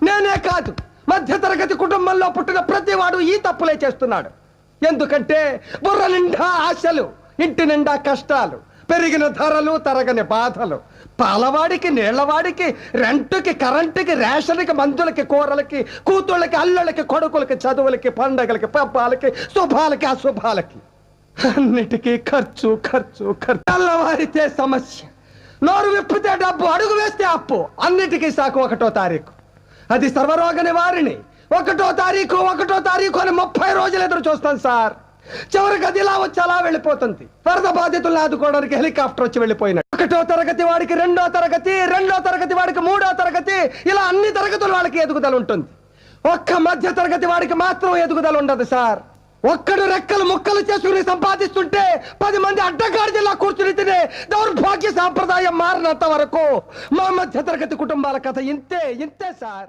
నేనే కాదు, మధ్యతరగతి కుటుంబంలో పుట్టిన ప్రతివాడు ఈ తప్పులే చేస్తున్నాడు. ఎందుకంటే బుర్ర నిండా ఆశలు, ఇంటి నిండా కష్టాలు, పెరిగిన ధరలు, తరగని బాధలు. పాలవాడికి, నీళ్లవాడికి, రెంటుకి, కరెంటుకి, రేషన్కి, మందులకి, కూరలకి, కూతుళ్ళకి, అల్లుళ్ళకి, కొడుకులకి, చదువులకి, పండగలకి, పబ్బాలకి, శుభాలకి, అశుభాలకి, అన్నిటికీ ఖర్చు ఖర్చు ఖర్చు. తెల్లవారితే సమస్య, నోరు విప్పితే డబ్బు, అడుగు వేస్తే అప్పు. అన్నిటికీ సాకు 1వ తారీఖు. అది సర్వరోగ నివారిణి. 1వ తారీఖు అని 30 రోజులు ఎదురు చూస్తాను సార్. చివరికి అది ఇలా వచ్చి అలా వెళ్ళిపోతుంది. వరద బాధితులను ఆదుకోవడానికి హెలికాప్టర్ వచ్చి వెళ్ళిపోయినాడు. 1వ తరగతి వాడికి 2వ తరగతి, 2వ తరగతి వాడికి 3వ తరగతి, ఇలా అన్ని తరగతుల వాళ్ళకి ఎదుగుదల ఉంటుంది. ఒక్క మధ్య తరగతి వాడికి మాత్రం ఎదుగుదల ఉండదు సార్. ఒక్కడు రెక్కలు ముక్కలు చేసుకుని సంపాదిస్తుంటే 10 మంది అడ్డగాడిలా కూర్చుని తినే దౌర్భాగ్య సాంప్రదాయం మారినంత వరకు మా మధ్య తరగతి కుటుంబాల కథ ఇంతే సార్.